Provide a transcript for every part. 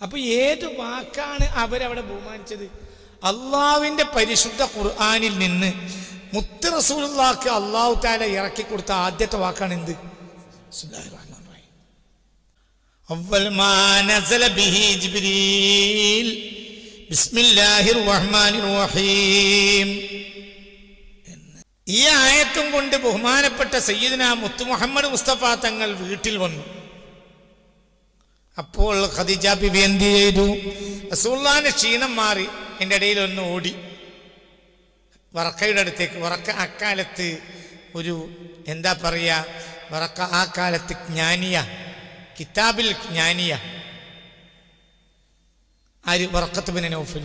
അപ്പൊ ഏത് വാക്കാണ് അവരവിടെ ബഹുമാനിച്ചത്? അള്ളാഹുവിന്റെ പരിശുദ്ധ ഖുർആനിൽ നിന്ന് മുത്ത് റസൂലുള്ളാഹിക്ക് അള്ളാഹു തആല ഇറക്കി കൊടുത്ത ആദ്യത്തെ വാക്കാണ് എന്ത്? ബിസ്മില്ലാഹിർ റഹ്മാനിർ റഹീം. അവ്വൽ മാ നസല ബിഹി ജിബ്രീൽ ബിസ്മില്ലാഹിർ റഹ്മാനിർ റഹീം. ഈ ആയത്തും കൊണ്ട് ബഹുമാനപ്പെട്ട സയ്യിദുനാ മുത്ത് മുഹമ്മദ് മുസ്തഫ തങ്ങൾ വീട്ടിൽ വന്നു. അപ്പോൾ ഖദീജ ബിബി എന്ത് ചെയ്തു? റസൂലുള്ളാഹിന്റെ ക്ഷീണം മാറി എൻ്റെ ഇടയിൽ ഒന്ന് ഓടി വറക്കയുടെ അടുത്തേക്ക്. വറക്ക അക്കാലത്ത് ഒരു എന്താ പറയുക, വറക്ക ആ കാലത്ത് ജ്ഞാനിയ, കിതാബിൽ ജ്ഞാനിയ. ആര്? വറക്കത്ത് ബിൻ നൗഫൽ.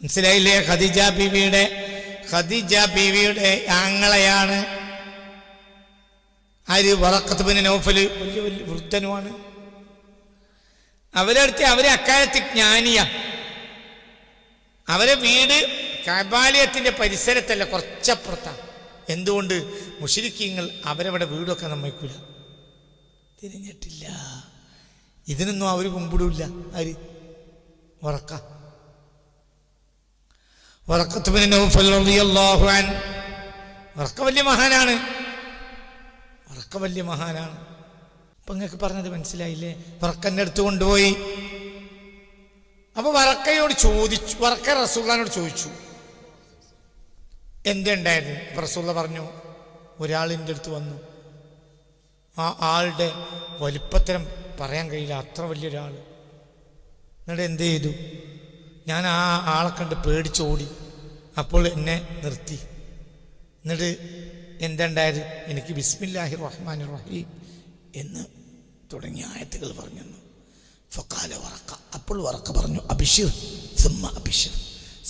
മനസ്സിലായില്ലേ? ഖദീജ ബീവിയുടെ ആങ്ങളയാണ് ആര്? വറക്കത്ത് ബിൻ നൗഫൽ. വലിയ വലിയ വൃദ്ധനുമാണ്. അവരെ അക്കാലത്ത് ജ്ഞാനിയ. അവരെ വീട് കഅബാലയത്തിന്റെ പരിസരത്തല്ല, കുറച്ചപ്പുറത്താണ്. എന്തുകൊണ്ട്? മുശ്രിക്കീങ്ങൾ അവരവിടെ വീടൊക്കെ നമ്മയ്ക്കൂല, തിരിഞ്ഞിട്ടില്ല. ഇതിനൊന്നും അവർ കുമ്പിടില്ല. ആര്? വറക്കത്ത് ബിൻ നൗഫൽ റളിയല്ലാഹു അൻഹു. വറക്ക വലിയ മഹാനാണ്. അപ്പൊ നിങ്ങൾക്ക് പറഞ്ഞത് മനസ്സിലായില്ലേ? വറക്കന്റെ അടുത്ത് കൊണ്ടുപോയി. അപ്പൊ വറക്കയോട് ചോദിച്ചു, വറക്ക റസൂലുള്ളാഹിനോട് ചോദിച്ചു എന്തുണ്ടായത്. അപ്പൊ റസൂലുള്ളാഹി പറഞ്ഞു, ഒരാളിൻ്റെ അടുത്ത് വന്നു. ആ ആളുടെ വലിപ്പത്തരം പറയാൻ കഴിയില്ല, അത്ര വലിയൊരാൾ. എന്നിട്ട് എന്ത് ചെയ്തു? ഞാൻ ആ ആളെ കണ്ട് പേടിച്ചോടി. അപ്പോൾ എന്നെ നിർത്തി. എന്നിട്ട് എന്തുണ്ടായത്? എനിക്ക് ബിസ്മില്ലാഹിർ റഹ്മാനിർ റഹീം എന്ന് തുടങ്ങിയ ആയത്തുകൾ പറഞ്ഞു. ഫഖാല വറക്ക. അപ്പോൾ വറക്ക പറഞ്ഞു, അബിഷിർ സുമ്മ അബിഷിർ,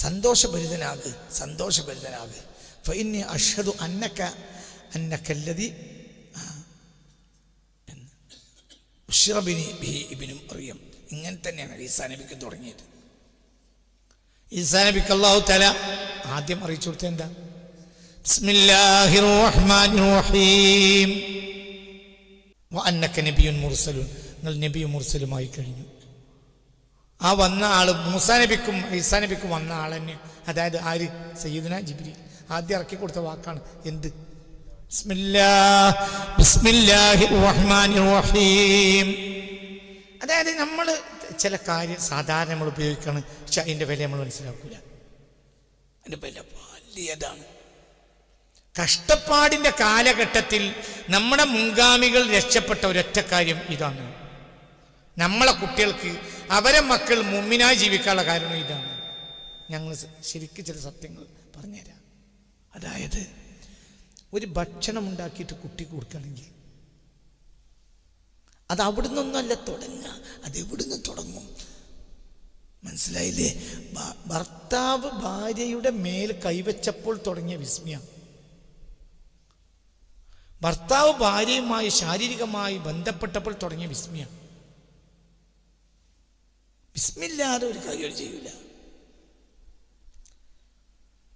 സന്തോഷഭരിതനാക്. ഫഇന്നി അഷ്ഹദു അന്നകല്ലദി ബിഹി ഇബ്നു മറിയം. ഇങ്ങനെ തന്നെയാണ് ഈസാ നബിക്ക് തുടങ്ങിയത്. ഈസാ നബിക്ക് അല്ലാഹു തആല ആദ്യം അറിയിച്ചു കൊടുത്തത് എന്താ? ബിസ്മില്ലാഹിർ റഹ്മാനിർ റഹീം വഅന്നക നബിയുൻ മുർസലുൻ, നിങ്ങൾ നബിയും മുർസലുമായി കഴിഞ്ഞു. ആ വന്ന ആള് മൂസാ നബിക്കും ഈസാ നബിക്കും വന്ന ആൾ തന്നെ. അതായത് ആര്? സയ്യിദുനാ ജിബ്രീൽ. ആദ്യം ഇറക്കി കൊടുത്ത വാക്കാണ് എന്ത്? ബിസ്മില്ലാഹിർ റഹ്മാനിർ റഹീം. അതായത് നമ്മൾ ചില കാര്യം സാധാരണ നമ്മൾ ഉപയോഗിക്കണം, പക്ഷെ അതിൻ്റെ വില നമ്മൾ മനസ്സിലാക്കൂല. അതിൻ്റെ വില വലിയതാണ്. കഷ്ടപ്പാടിൻ്റെ കാലഘട്ടത്തിൽ നമ്മുടെ മുൻഗാമികൾ രക്ഷപ്പെട്ട ഒരൊറ്റ കാര്യം ഇതാണ്. നമ്മളെ കുട്ടികൾക്ക് അവരെ മക്കൾ മുഅ്മിനായി ജീവിക്കാനുള്ള കാരണം ഇതാണ്. ഞങ്ങൾ ശരിക്കും ചില സത്യങ്ങൾ പറഞ്ഞുതരാം. അതായത് ഒരു ഭക്ഷണം ഉണ്ടാക്കിയിട്ട് കുട്ടിക്ക് കൊടുക്കുകയാണെങ്കിൽ അത് അവിടെ നിന്നൊന്നല്ല തുടങ്ങുക, അത് എവിടുന്ന് തുടങ്ങും? മനസ്സിലായില്ലേ? ഭർത്താവ് ഭാര്യയുടെ മേൽ കൈവച്ചപ്പോൾ തുടങ്ങിയ വിസ്മയ, ഭർത്താവ് ഭാര്യയുമായി ശാരീരികമായി ബന്ധപ്പെട്ടപ്പോൾ തുടങ്ങിയ വിസ്മയ. വിസ്മില്ലാതെ ഒരു കാര്യം ചെയ്യൂല.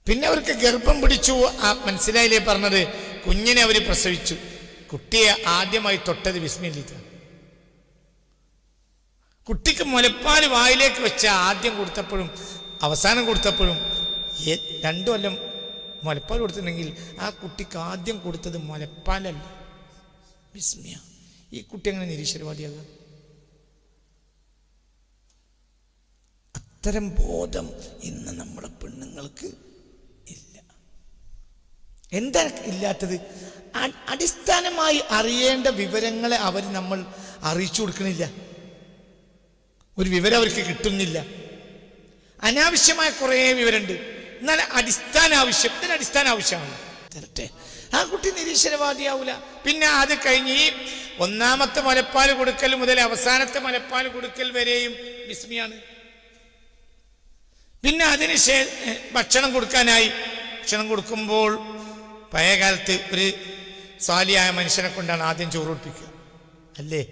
പിന്നെ അവർക്ക് ഗർഭം പിടിച്ചു. മനസ്സിലായില്ലേ പറഞ്ഞത്? കുഞ്ഞിനെ അവർ പ്രസവിച്ചു. കുട്ടിയെ ആദ്യമായി തൊട്ടത് ബിസ്മില്ലാഹിലാണ്. കുട്ടിക്ക് മുലപ്പാൽ വായിലേക്ക് വെച്ച ആദ്യം കൊടുത്തപ്പോഴും അവസാനം കൊടുത്തപ്പോഴും 2 കൊല്ലം മുലപ്പാൽ കൊടുത്തിട്ടുണ്ടെങ്കിൽ ആ കുട്ടിക്ക് ആദ്യം കൊടുത്തത് മുലപ്പാലല്ല, ബിസ്മിയ. ഈ കുട്ടി അങ്ങനെ നിരീശ്വരവാദിയാകുക? അത്തരം ബോധം ഇന്ന് നമ്മുടെ പെണ്ണുങ്ങൾക്ക് ഇല്ല. എന്താ ഇല്ലാത്തത്? അടിസ്ഥാനമായി അറിയേണ്ട വിവരങ്ങളെ നമ്മൾ അറിയിച്ചു കൊടുക്കണില്ല. ഒരു വിവരം അവർക്ക് കിട്ടുന്നില്ല. അനാവശ്യമായ കുറേ വിവരമുണ്ട്. എന്നാൽ അടിസ്ഥാന ആവശ്യമാണ് തരട്ടെ. ആ കുട്ടി നിരീശ്വരവാദിയാവൂല. പിന്നെ അത് കഴിഞ്ഞ് ഈ 1ാമത്തെ മുലപ്പാൽ കൊടുക്കൽ മുതൽ അവസാനത്തെ മുലപ്പാൽ കൊടുക്കൽ വരെയും ബിസ്മിയാണ്. പിന്നെ അതിന് ഭക്ഷണം കൊടുക്കാനായി, ഭക്ഷണം കൊടുക്കുമ്പോൾ പഴയ കാലത്ത് ഒരു സ്വാലിയായ മനുഷ്യനെ കൊണ്ടാണ് ആദ്യം ചോറ് കൊടുപ്പിക്കുക, അല്ലേ?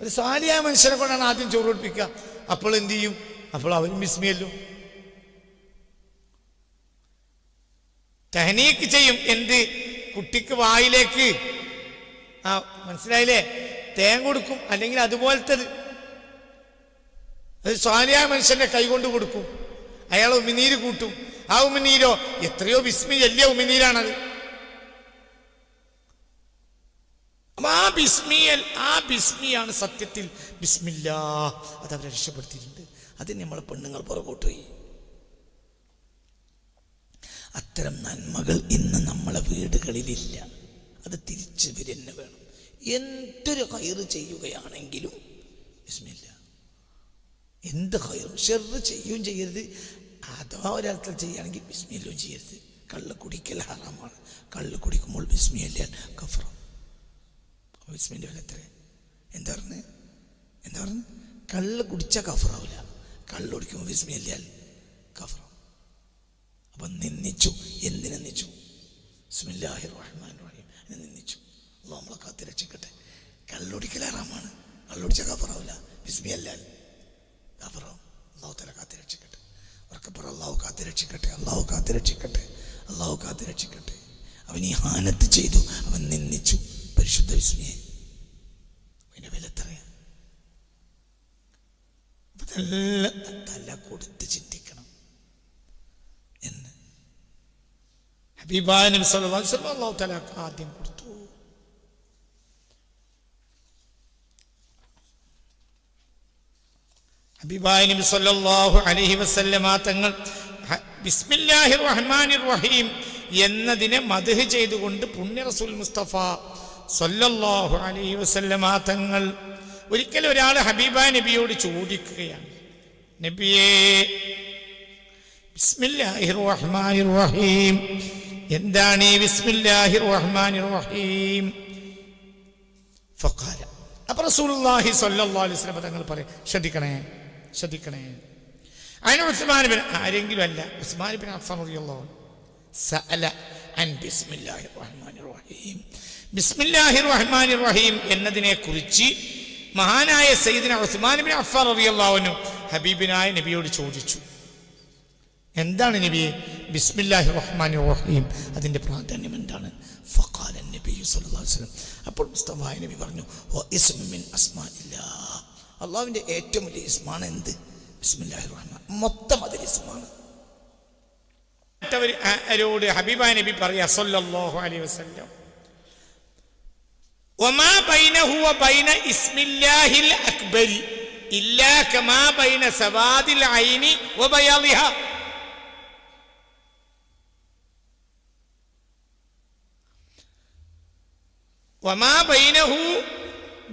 ഒരു സ്വാലിയായ മനുഷ്യനെ കൊണ്ടാണ് ആദ്യം ചോറ് കൊടുപ്പിക്കുക. അപ്പോൾ എന്ത് ചെയ്യും? അപ്പോൾ അവരും ബിസ്മിയല്ലോ. തഹ്നീക്ക് ചെയ്യും. എന്ത്? കുട്ടിക്ക് വായിലേക്ക് മനസ്സിലായില്ലേ? തേൻ കൊടുക്കും, അല്ലെങ്കിൽ അതുപോലത്തത്. അത് സ്വാലിയായ മനുഷ്യന്റെ കൈകൊണ്ട് കൊടുക്കും. അയാൾ ഉമിനീര് കൂട്ടും. ആ ഉമിനീരോ എത്രയോ ബിസ്മി വലിയ ഉമിനീരാണത്. ആ ബിസ്മിയാണ് സത്യത്തിൽ ബിസ്മില്ലാ. അതവരെ രക്ഷപ്പെടുത്തിയിട്ടുണ്ട്. അതിന് നമ്മളെ പെണ്ണുങ്ങൾ പുറകോട്ട് പോയി. അത്തരം നന്മകൾ ഇന്ന് നമ്മളെ വീടുകളിലില്ല. അത് തിരിച്ചു വരെന്നെ വേണം. എന്തൊരു ഖൈറ് ചെയ്യുകയാണെങ്കിലും ബിസ്മില്ല. എന്ത് ഖൈറും ഷെറ് ചെയ്യുകയും ചെയ്യരുത്. അഥവാ ഒരാൾക്കാർ ചെയ്യുകയാണെങ്കിൽ ബിസ്മില്ലും ചെയ്യരുത്. കള്ള് കുടിക്കൽ ഹറാമാണ്. കള്ള് കുടിക്കുമ്പോൾ ബിസ്മില്ല കഫ്ര. ബിസ്മിൻ്റെ വില എത്ര? എന്താ പറഞ്ഞു? കള്ള് കുടിച്ചാൽ കഫറാവില്ല. കള്ള് കുടിക്കുമ്പോൾ ബിസ്മില്ലാൽ കഫറാവും. അപ്പം നിന്ദിച്ചു. എന്തിനെ നിന്ദിച്ചു? ബിസ്മില്ലാഹിർ റഹ്മാനിർ റഹീം നിന്ദിച്ചു. അല്ലാഹു നമ്മളെ കാത്ത് രക്ഷിക്കട്ടെ. കള്ളുടിക്കൽ ഹറാമാണ്. കള്ളുടിച്ചാൽ കഫറാവില്ല. ബിസ്മില്ലാൽ കഫറാവും. അല്ലാഹു തആല കാത്ത് രക്ഷിക്കട്ടെ. ഉറക്കപ്പുറം അല്ലാഹു കാത്ത് രക്ഷിക്കട്ടെ. അല്ലാഹു കാത്ത് രക്ഷിക്കട്ടെ. അല്ലാഹു കാത്ത് രക്ഷിക്കട്ടെ. അവൻ ഈ ഹാനത്ത് ചെയ്തു. അവൻ നിന്ദിച്ചു പരിശുദ്ധ ബിസ്മിയെ. അതിൻ്റെ വില എത്രയാ? തല കൊടുത്ത് ചിന്തിക്കണം എന്ന് ഹബീബായ നബി സല്ലല്ലാഹു അലൈഹി വസല്ലം അല്ലാഹു തആല ആദ്യം കൊടുത്തു. ഹബീബായ നബി സല്ലല്ലാഹു അലൈഹി വസല്ലം തങ്ങൾ ബിസ്മില്ലാഹിർ റഹ്മാനിർ റഹീം എന്നതിനെ മദ്ഹ് ചെയ്തുകൊണ്ട് പുണ്യ റസൂൽ മുസ്തഫ സല്ലല്ലാഹു അലൈഹി വസല്ലം തങ്ങൾ ഒരിക്കൽ ഒരാൾ ഹബീബായ നബിയോട് ചോദിക്കുകയാണ്, നബിയേ ബിസ്മില്ലാഹിർ റഹ്മാനിർ റഹീം എന്താണ് ഈ ബിസ്മില്ലാഹിർ റഹ്മാനിർ റഹീം? ഫഖാല, അപ്പോൾ റസൂലുള്ളാഹി സ്വല്ലല്ലാഹു അലൈഹി വസല്ലം തങ്ങൾ പറയും, ശ്രദ്ധിക്കണേ. അതിന് ഉസ്മാൻ ബിൻ, ആരെങ്കിലും അല്ല, ഉസ്മാൻ ബിൻ അഫ്ഫാൻ റളിയല്ലാഹു അൻഹു സഅല അൻ ബിസ്മില്ലാഹിർ റഹ്മാനിർ റഹീം. ബിസ്മില്ലാഹിർ റഹ്മാനിർ റഹീം എന്നതിനെ കുറിച്ച് മഹാനായ സയ്യിദ്ന ഉസ്മാൻ ബിൻ അഫ്ഫാൻ റളിയല്ലാഹു അൻഹു ഹബീബിനായ നബിയോട് ചോദിച്ചു, എന്താണ് നബിയെ ബിസ്മില്ലാഹിർ റഹ്മാനിർ റഹീം, അതിൻ്റെ പ്രാധാന്യം എന്താണ്? ഫഖാല നബി സല്ലല്ലാഹു അലൈഹി വസല്ലം, അപ്പോൾ മുസ്തഫ നബി പറഞ്ഞു, ഇസ്മുൻ മിൻ അസ്മാഇല്ലാഹ്, അള്ളാഹുവിൻ്റെ ഏറ്റവും വലിയ ഇസ്മാണ് എന്ത്? ബിസ്മില്ലാഹിർ റഹ്മാൻ. മൊത്തം അതിൽ ഇസ്മാണ്. അവരോട് ഹബീബായ നബി പറയാ സല്ലല്ലാഹു അലൈഹി വസല്ലം, വമാ ബൈനഹു വബൈന ഇസ്മില്ലാഹിൽ അക്ബരി ഇല്ലാ കമാ ബൈന സവാദിൽ ഐനി വബയാദിഹാ. വമാ ബൈനഹു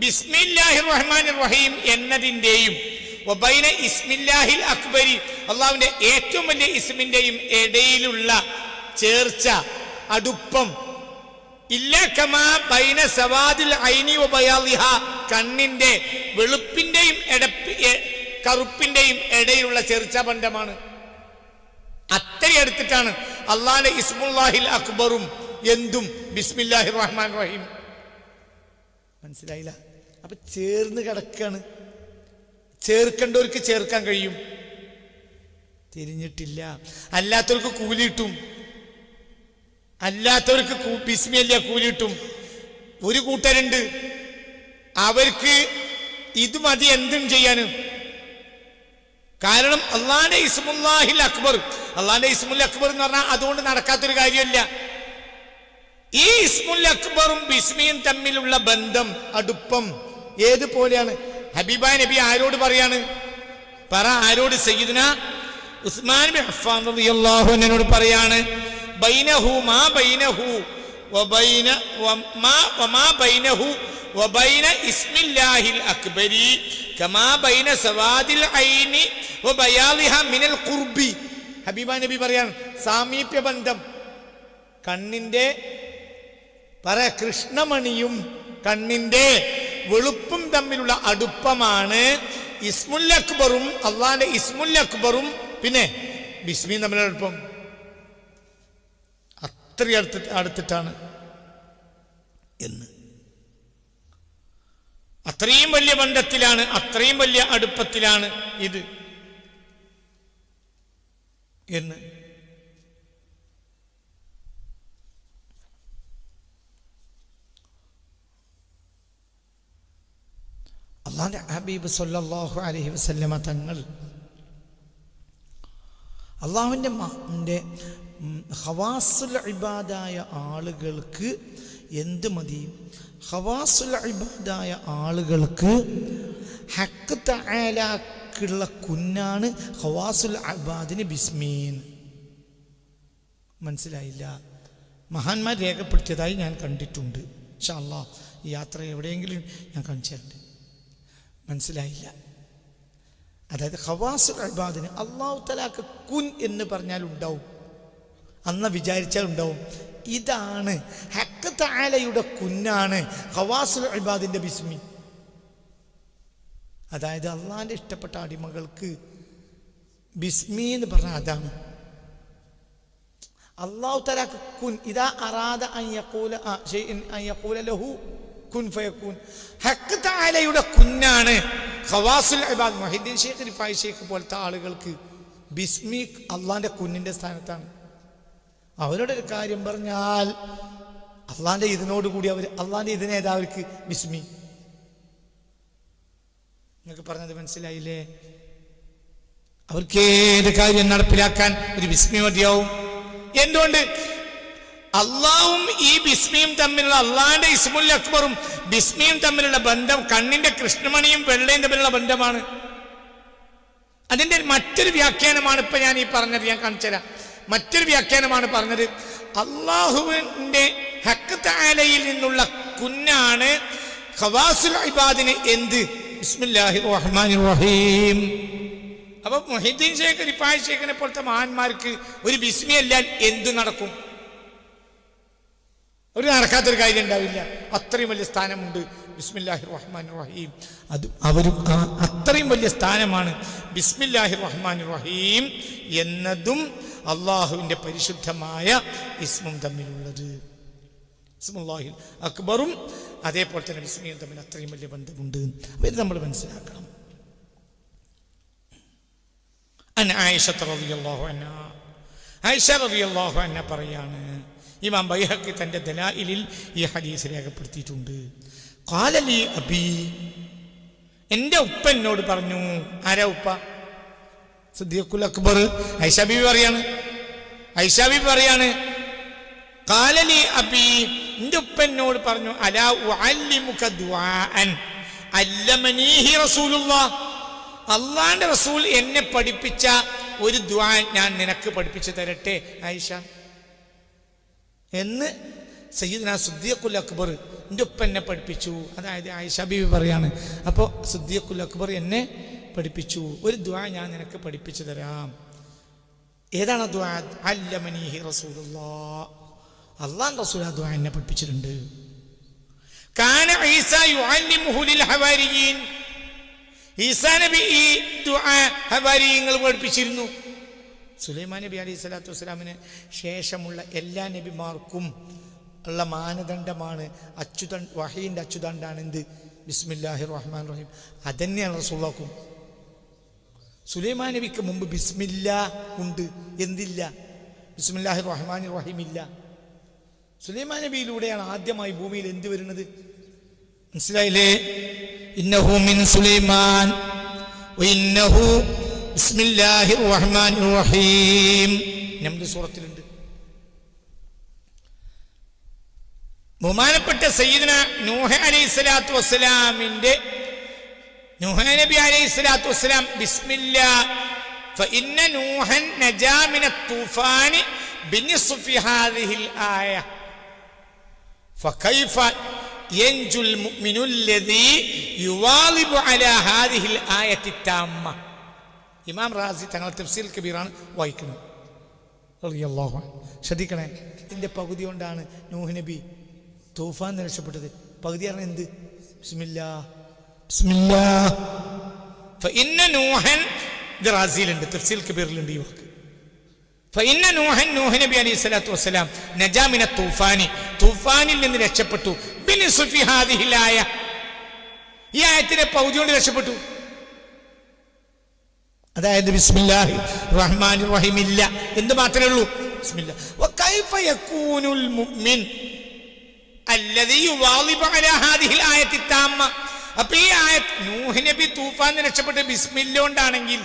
ബിസ്മില്ലാഹിർ റഹ്മാനിർ റഹീം എന്നതിൻ്റെയും വബൈന ഇസ്മില്ലാഹിൽ അക്ബരി അള്ളാഹുവിൻ്റെ ഏറ്റവും വലിയ ഇസ്മിൻ്റെയും ഇടയിലുള്ള ചേർച്ച, അടുപ്പം, ഇല്ല കമാ ബൈന സവാദിൽ ഐനി വബയാദിഹ, കണ്ണിൻ്റെ വെളുപ്പിൻ്റെയും കറുപ്പിൻ്റെയും ഇടയിലുള്ള ചേർച്ച ബന്ധമാണ്. അത്രയും എടുത്തിട്ടാണ് അള്ളാഹിന്റെ ഇസ്മുല്ലാഹിൽ അക്ബറും എന്തും ബിസ്മില്ലാഹിർ റഹ്മാൻ റഹീം. മനസ്സിലായില്ല? അപ്പൊ ചേർന്ന് കിടക്കാണ്. ചേർക്കേണ്ടവർക്ക് ചേർക്കാൻ കഴിയും, തിരിഞ്ഞിട്ടില്ല. അല്ലാത്തവർക്ക് കൂലി കിട്ടും. അല്ലാത്തവർക്ക് ബിസ്മില്ല കൂലി കിട്ടും. ഒരു കൂട്ടരുണ്ട്, അവർക്ക് ഇത് മതി എന്തും ചെയ്യാനും. കാരണം അള്ളാന്റെ ഇസ്മുല്ലാഹിൽ അക്ബർ, അള്ളാന്റെ ഇസ്മുൽ അക്ബർ എന്ന് പറഞ്ഞാൽ അതുകൊണ്ട് നടക്കാത്തൊരു കാര്യമല്ല. ഈ ഇസ്മുൽ അക്ബറും ബിസ്മിയും തമ്മിലുള്ള ബന്ധം, അടുപ്പം ഏതുപോലെയാണ്? ഹബീബായ നബി ആരോട് പറയാണ്? ആരോട്? സയ്യിദുനാ ഉസ്മാൻ ബിൻ അഫ്ഫാൻ റളിയല്ലാഹു അൻഹുവിനോട് പറയാണ്, ബൈനഹു മാ ബൈനഹു വബൈന വമാ ബൈനഹു വബൈന ഇസ്മില്ലാഹിൽ അക്ബരി കമാ ബൈന സവാദിൽ ഐനി വബയാദിഹ മിനൽ ഖുർബി. ഹബീബായ നബി പറയാണ്, സാമീപ്യ ബന്ധം, കണ്ണിൻ്റെ കൃഷ്ണമണിയും കണ്ണിൻ്റെ വെളുപ്പും തമ്മിലുള്ള അടുപ്പമാണ് ഇസ്മുൽ അക്ബറും അള്ളാന്റെ ഇസ്മുൽ അക്ബറും പിന്നെ ബിസ്മിയും തമ്മിലുള്ള അടുപ്പം. അത്രയും അടുത്തിട്ടാണ് എന്ന്. അത്രയും വലിയ ബന്ധത്തിലാണ്, അത്രയും വലിയ അടുപ്പത്തിലാണ് ഇത് എന്ന്. അള്ളാഹുവിൻ്റെ ഹബീബ് സല്ലല്ലാഹു അലൈഹി വസല്ലമ തങ്ങൾ അള്ളാഹുവിൻ്റെ ഖവാസുൽ ഇബാദായ ആളുകൾക്ക് എന്ത് മതി? ഖവാസുൽ ഇബാദായ ആളുകൾക്ക് ഹഖ് തആലക്കുള്ള കുന്നാണ് ഖവാസുൽ ഇബാദിന് ബിസ്മീൻ. മനസ്സിലായില്ല? മഹാന്മാർ രേഖപ്പെടുത്തിയതായി ഞാൻ കണ്ടിട്ടുണ്ട്. ഇൻഷാ അല്ലാഹ് ഈ യാത്ര എവിടെയെങ്കിലും ഞാൻ കാണിച്ചു തരണ്ട്. മനസ്സിലായില്ല? അതായത് ഖവാസുൽ ഇബാദിന് അല്ലാഹു തആലക്ക് കുൻ എന്ന് പറഞ്ഞാൽ ഉണ്ടാവും, അന്ന് വിചാരിച്ചാൽ ഉണ്ടാവും. ഇതാണ് ഹഖ് തആലയുടെ കുന്നാണ് ഖവാസുൽ ഇബാദിന്റെ ബിസ്മി. അതായത് അള്ളാഹിന്റെ ഇഷ്ടപ്പെട്ട അടിമകൾക്ക് ബിസ്മി എന്ന് പറഞ്ഞാൽ അതാണ്. അല്ലാഹു തആലക്ക് കുൻ ഇദാ അറാദ അൻ യഖൂല ഷൈഇൻ അൻ യഖൂല ലഹു കുൻ ഫയകൂൻ. ഹഖ് തആലയുടെ കുന്നാണ് ഖവാസുൽ ഇബാദ്. മുഹീദ്ദീൻ ശൈഖ് റിഫായി ശൈഖ് പോലത്തെ ആളുകൾക്ക് ബിസ്മി അള്ളാഹിന്റെ കുന്നിന്റെ സ്ഥാനത്താണ്. അവരുടെ ഒരു കാര്യം പറഞ്ഞാൽ അള്ളാഹിന്റെ ഇതിനോടുകൂടി അവർ അള്ളാഹിന്റെ ഇതിനേതാ അവർക്ക് ബിസ്മി. നിങ്ങൾക്ക് പറഞ്ഞത് മനസ്സിലായില്ലേ? അവർക്ക് ഏത് കാര്യം നടപ്പിലാക്കാൻ ഒരു ബിസ്മി മതിയാവും. എന്തുകൊണ്ട്? അള്ളാഹും ഈ ബിസ്മിയും തമ്മിലുള്ള അള്ളാഹിന്റെ ഇസ്മുൽ അക്ബറും ബിസ്മിയും തമ്മിലുള്ള ബന്ധം കണ്ണിന്റെ കൃഷ്ണമണിയും വെള്ളയും തമ്മിലുള്ള ബന്ധമാണ്. അതിന്റെ മറ്റൊരു വ്യാഖ്യാനമാണ് ഇപ്പൊ ഞാൻ ഈ പറഞ്ഞത്. ഞാൻ കാണിച്ചുതരാം. മറ്റൊരു വ്യാഖ്യാനമാണ് പറഞ്ഞത്. അള്ളാഹുവിന്റെ ഹഖ് തആലയിൽ നിന്നുള്ള കുന്നാണ് ഖവാസുൽ ഇബാദിന് എന്ത്? ബിസ്മില്ലാഹിർ റഹ്മാനിർ റഹീം. അപ്പൊ മുഹീദ്ദീൻ ശൈഖ് റിഫായി ശൈഖിനെ പോലത്തെ മഹാന്മാർക്ക് ഒരു ബിസ്മി അല്ലാൽ എന്ത് നടക്കും? ഒരു നടക്കാത്തൊരു കാര്യം ഉണ്ടാവില്ല. അത്രയും വലിയ സ്ഥാനമുണ്ട് ബിസ്മില്ലാഹിർ റഹ്മാനിർ റഹീം. അത് അവരും അത്രയും വലിയ സ്ഥാനമാണ് ബിസ്മില്ലാഹിർ റഹ്മാനിർ റഹീം എന്നതും അള്ളാഹുവിൻ്റെ പരിശുദ്ധമായ ഇസ്മും തമ്മിലുള്ളത്. ഇസ്മുല്ലാഹിൽ അക്ബറും അതേപോലെ തന്നെ ബിസ്മിയും തമ്മിൽ അത്രയും വലിയ ബന്ധമുണ്ട്. ഇത് നമ്മൾ മനസ്സിലാക്കണം. ആയിഷ റളിയല്ലാഹു അൻഹാ, ആയിഷ റളിയല്ലാഹു അൻഹ പറയാണ്, ഇമാം ബൈഹഖി തന്റെ ദലായിലിൽ ഈ ഹദീസ് രേഖപ്പെടുത്തിയിട്ടുണ്ട്. ഖാല ലി അബി, എൻ്റെ ഉപ്പ എന്നോട് പറഞ്ഞു. ആരാ ഉപ്പ? സിദ്ദീഖുൽ അക്ബർ. ആയിഷ ബീവി പറയാണ്, ആയിഷ ബീവി പറയാണ്, ഖാല ലി അബി, എൻ്റെ ഉപ്പ എന്നോട് പറഞ്ഞു, അലാ ഉഅല്ലിമുക ദുആഅൻ അല്ലമനീഹി റസൂലുള്ളാഹ്, അള്ളാന്റെ റസൂൽ എന്നെ പഠിപ്പിച്ച ഒരു ദുആ ഞാൻ നിനക്ക് പഠിപ്പിച്ചു തരട്ടെ ആയിഷ എന്ന് സയ്യിദ്നാ സിദ്ദീഖുൽ അക്ബർ എൻ്റെ ഉപ്പ എന്നെ പഠിപ്പിച്ചു. അതായത് ആയിഷ ബീവി പറയാണ്, അപ്പോൾ സിദ്ദീഖുൽ അക്ബർ എന്നെ പഠിപ്പിച്ചു, ഒരു ദുആ ഞാൻ നിനക്ക് പഠിപ്പിച്ചു തരാം. ഏതാണ് ദുആ? അല്ലമനീഹി റസൂലുള്ളാഹ്, അള്ളാഹുവിന്റെ റസൂൽ ആ ദുആ എന്നെ പഠിപ്പിച്ചിട്ടുണ്ട്. കാന ഈസ യുഅല്ലിമുഹു ലിൽ ഹവാരിയീൻ, ഈസാ നബി ഈ ദുആ ഹവാരിയീങ്ങൾ പഠിപ്പിച്ചിരുന്നു. സുലൈമാൻ നബി അലൈഹി സ്വലാത്തു വസ്സലാമിന് ശേഷമുള്ള എല്ലാ നബിമാർക്കും ഉള്ള മാനദണ്ഡമാണ് വഹീൻ്റെ അച്ചുതണ്ടാണ് എന്ത്? ബിസ്മില്ലാഹിർ റഹ്മാൻ റഹീം. അതന്നെയാണ് റസൂലുള്ളാഹ്ക്കും. സുലൈമാൻ നബിക്ക് മുമ്പ് ബിസ്മില്ലാ ഉണ്ട്, എന്തില്ല? ബിസ്മില്ലാഹിർ റഹ്മാൻ റഹീം ഇല്ല. സുലൈമാൻ നബിയിലൂടെയാണ് ആദ്യമായി ഭൂമിയിൽ എന്ത് വരുന്നത്? മനസ്സിലായില്ലേ? ഇന്നഹു മിൻ സുലൈമാൻ വഇന്നഹു ബിസ്മില്ലാഹിർ റഹ്മാനിർ റഹീം. നമ്മുടെ സൂറത്തിലുണ്ട്. ബഹുമാനപ്പെട്ട സയ്യിദുനാ നൂഹ് അലൈഹിസ്സലാത്തു വസ്സലാമിന്റെ നൂഹ് നബി അലൈഹിസ്സലാത്തു വസ്സലാം ബിസ്മില്ലാ ഫഇന്ന നൂഹൻ നജാ മിനത് തൂഫാനി ബിനിസ്ഫി ഹാദിഹിൽ ആയ ഫകൈഫ യൻജുൽ മുഅ്മിനുൽ ലദീ യുവാലിബു അലാ ഹാദിഹിൽ ആയത്തി താമ്മ. ഇമാം റാസി തങ്ങളുടെ തഫ്സീർ കബീറാണ് വായിക്കുന്നത്. റളിയല്ലാഹു അൻഹു. ശ്രദ്ധിക്കണേ, ഇതിന്റെ പകുതി കൊണ്ടാണ് നൂഹ് നബി തൂഫാൻ രക്ഷപ്പെട്ടത്. പകുതി പറഞ്ഞ എന്ത്? ബിസ്മില്ലാ ബിസ്മില്ലാ ഫഇന്ന നൂഹൻ. ഇത് റാസിയിലുണ്ട്, തഫ്സീർ കബീറിലുണ്ട് ഈ വാക്ക്. ഫഇന്ന നൂഹൻ, നൂഹ് നബി അലൈഹിസ്സലാത്തു വസ്സലാം നജാ മിനത് തൂഫാനി, തൂഫാനിൽ നിന്ന് രക്ഷപ്പെട്ടു. ബിനിസ്ഫി ഹാദിഹിൽ ആയ, ഈ ആയത്തിന്റെ പകുതി കൊണ്ട് രക്ഷപ്പെട്ടു. അതായത് ബിസ്മില്ലാഹി റഹ്മാനിർ റഹീം ഇല്ല, എന്ത് മാത്രമേ ഉള്ളൂ? ബിസ്മില്ലാ. വകൈഫ യകൂനുൽ മുഅ്മിൻ അല്ലദീ യുവാലിബു അലാ ഹാദിഹിൽ ആയത്തി താമ്മ. അപ്പൊ ഈ ആയത്ത് നൂഹ് നബി തൂഫാനിൽ രക്ഷപ്പെട്ട് ബിസ്മില്ല കൊണ്ടാണെങ്കിൽ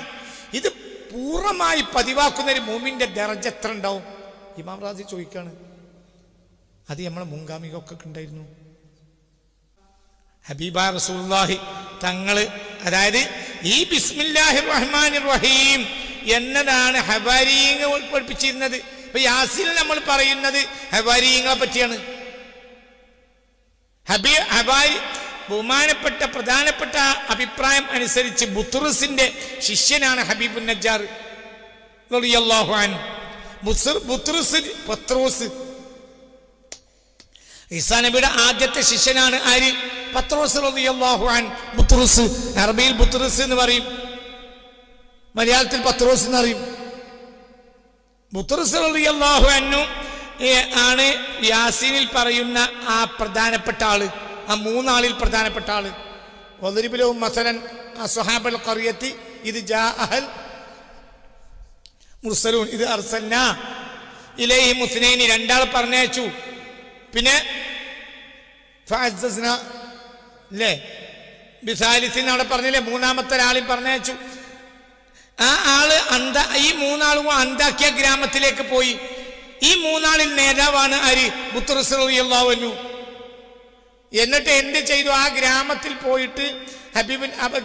ഇത് പൂർണ്ണമായി പതിവാക്കുന്ന ഒരു മൂമിന്റെ ദർജ എത്ര ഉണ്ടാവും? ഇമാം റാസി ചോദിക്കാണ്. അത് നമ്മളെ മുൻഗാമികൾക്കൊക്കെ ഉണ്ടായിരുന്നു. ഹബീബ റസൂലുള്ളാഹി തങ്ങള്, അതായത് ഈ ബിസ്മില്ലാഹിർ റഹ്മാനിർ റഹീം എന്നതാണ് ഹവാരിയങ്ങൾ പഠിപ്പിച്ചിരുന്നത്. ഇപ്പൊ യാസീൻ നമ്മൾ പറയുന്നത് ഹവാരിയങ്ങളെ പറ്റിയാണ്. ഹവാരി ബഹുമാനപ്പെട്ട പ്രധാനപ്പെട്ട അഭിപ്രായം അനുസരിച്ച് ബുത്റുസിന്റെ ശിഷ്യനാണ് ഹബീബുൻ നജ്ജാർ റളിയല്ലാഹു അൻഹു. പത്രോസ് ഈസാ നബിയുടെ ആദ്യത്തെ ശിഷ്യനാണ് ആര്? പത്രോസ് റളിയല്ലാഹു അൻഹു. ബുത്റുസ്, അറബിയിൽ ബുത്റുസ് എന്ന് പറയും, മലയാളത്തിൽ പത്രോസ് എന്നറിയും. ബുത്റുസ് റളിയല്ലാഹു അൻഹു ആണ് യാസീനിൽ പറയുന്ന ആ പ്രധാനപ്പെട്ട ആള്, ആ മൂന്നാളിൽ പ്രധാനപ്പെട്ട ആള്. വദരിബിലഹും മസലൻ അസ്ഹാബൽ ഖറിയത്തി ഇത് ജാഅഹൽ മുർസലൂൻ ഇത് അർസൽനാ ഇലൈഹിം മുസ്നൈനി, രണ്ടാൾ പറഞ്ഞയച്ചു. പിന്നെ ഫഅസ്സസ്നാ അല്ലേ ബിസാലിസിൻ അവിടെ പറഞ്ഞില്ലേ, മൂന്നാമത്തെ ഒരാളെയും പറഞ്ഞയച്ചു. ആ ആള് ഈ മൂന്നാളും അന്താക്കിയ ഗ്രാമത്തിലേക്ക് പോയി. ഈ മൂന്നാളിൽ നേതാവാണ് ആര്? ബുത്റുസ് റളിയല്ലാഹു അൻഹു. എന്നിട്ട് എന്ത് ചെയ്തു? ആ ഗ്രാമത്തിൽ പോയിട്ട്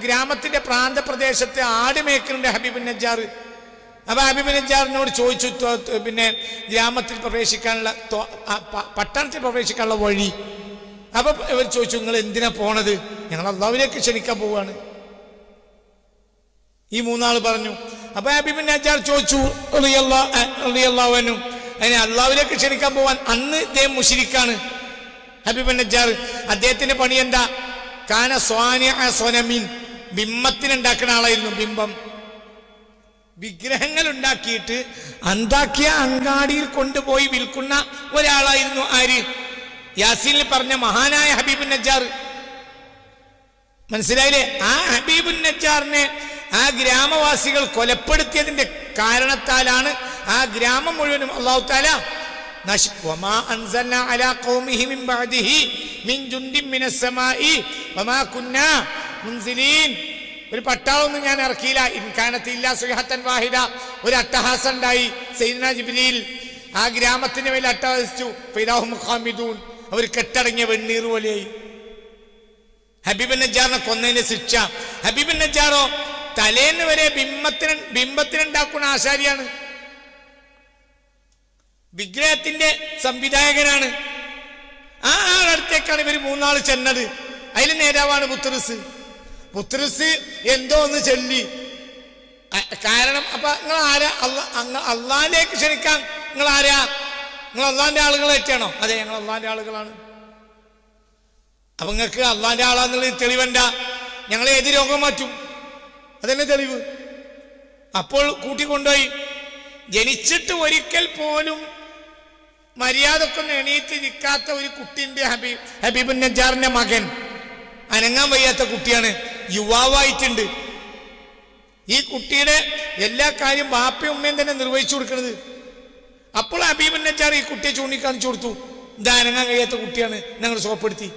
ഗ്രാമത്തിന്റെ പ്രാന്തപ്രദേശത്ത് ആട് മേക്കുന്നുണ്ട് ഹബീബുൻ നജ്ജാർ. അപ്പൊ ഹബീബുൻ നജ്ജാറിനോട് ചോദിച്ചു, പിന്നെ ഗ്രാമത്തിൽ പ്രവേശിക്കാനുള്ള, പട്ടണത്തിൽ പ്രവേശിക്കാനുള്ള വഴി. അപ്പൊ ഇവർ ചോദിച്ചു, നിങ്ങൾ എന്തിനാ പോണത്? ഞങ്ങൾ അള്ളാഹുവിലേക്ക് ക്ഷണിക്കാൻ പോവാണ്. ഈ മൂന്നാള് പറഞ്ഞു. അപ്പൊ ഹബീബുൻ നജ്ജാർ ചോദിച്ചു റളിയല്ലാഹു അൻഹു, അതിനെ അള്ളാഹുവിലേക്ക് ക്ഷണിക്കാൻ പോവാൻ. അന്ന് ഇദ്ദേഹം മുശ്രിക്കാണ് ഹബീബുൻ നജ്ജാർ. അദ്ദേഹത്തിന്റെ പണി എന്താ? കാന സ്വാനിഅ സ്വനമിൻ, ബിംബത്തിനുണ്ടാക്കുന്ന ആളായിരുന്നു. ബിംബം, വിഗ്രഹങ്ങൾ ഉണ്ടാക്കിയിട്ട് അന്താക്കിയ അങ്ങാടിയിൽ കൊണ്ടുപോയി വിൽക്കുന്ന ഒരാളായിരുന്നു ആര്? യാസീനിൽ പറഞ്ഞ മഹാനായ ഹബീബുൻ നജ്ജാർ. മനസ്സിലായില്ലേ? ആ ഹബീബുൻ നജ്ജാറിനെ ആ ഗ്രാമവാസികൾ കൊലപ്പെടുത്തിയതിന്റെ കാരണത്താലാണ് ആ ഗ്രാമം മുഴുവനും അല്ലാഹു തആല വമാ അൻസൽനാ അലാ ഖൗമിഹി മിൻ ബഅദിഹി മിൻ ജുൻദിൻ മിനസ് സമാഇ വമാ കുന്നാ മുൻസിലീൻ. ഒരു പട്ടാളൊന്നും ഞാൻ ഇറക്കിയില്ല. ഇൻകാനത്ത് ഇല്ലാ സുഹത്തൻ വാഹിദ, ഒരു അട്ടഹാസം ഉണ്ടായി. സയ്യിദുനാ ജിബ്രീൽ ആ ഗ്രാമത്തിന് മേൽ അട്ടഹസിച്ചു. ഫിദാഹും ഖാമിദൂൻ, അവർ കെട്ടടങ്ങിയ വെണ്ണീർ പോലെയായി. ഹബീബുൻ നജ്ജാറിനെ കൊന്നതിന്റെ ശിക്ഷ. ഹബീബുൻ നജ്ജാറോ തലേന്ന് വരെ ബിംബത്തിനുണ്ടാക്കുന്ന ആശാരിയാണ്, വിഗ്രഹത്തിന്റെ സംവിധായകനാണ്. ആ ആളടുത്തേക്കാണ് ഇവർ മൂന്നാള് ചെന്നത്. അതിൽ നേതാവാണ് ബുത്റുസ്. ബുത്റുസ് എന്തോ ഒന്ന് ചൊല്ലി. കാരണം അപ്പൊ നിങ്ങൾ ആരാ? അള്ളാഹിലേക്ക് ക്ഷണിക്കാൻ നിങ്ങൾ ആരാ? നിങ്ങൾ അള്ളാഹിന്റെ ആളുകളായിട്ടാണോ? അതെ, ഞങ്ങൾ അള്ളാഹിന്റെ ആളുകളാണ്. അപ്പൊ നിങ്ങൾക്ക് അള്ളാഹിന്റെ ആളാന്നുള്ളത് തെളിവണ്ട. ഞങ്ങൾ ഏത് രോഗം മാറ്റും, അതന്നെ തെളിവ്. അപ്പോൾ കൂട്ടിക്കൊണ്ടുപോയി. ജനിച്ചിട്ട് ഒരിക്കൽ പോലും മര്യാദക്കൊന്നും എണീറ്റിരിക്കാത്ത ഒരു കുട്ടിന്റെ ഹബീബുൻ നജ്ജാറിന്റെ മകൻ, അനങ്ങാൻ വയ്യാത്ത കുട്ടിയാണ്, യുവാവായിട്ടുണ്ട്. ഈ കുട്ടിയുടെ എല്ലാ കാര്യം ബാപ്പയും ഉമ്മയും തന്നെ നിർവഹിച്ചു കൊടുക്കുന്നത്. അപ്പോൾ ഹബീബുൻ നജ്ജാർ ഈ കുട്ടിയെ ചൂണ്ടിക്കാണിച്ചു കൊടുത്തു, ഇത് അനങ്ങാൻ കഴിയാത്ത കുട്ടിയാണ്, ഞങ്ങൾ സുഖപ്പെടുത്തി.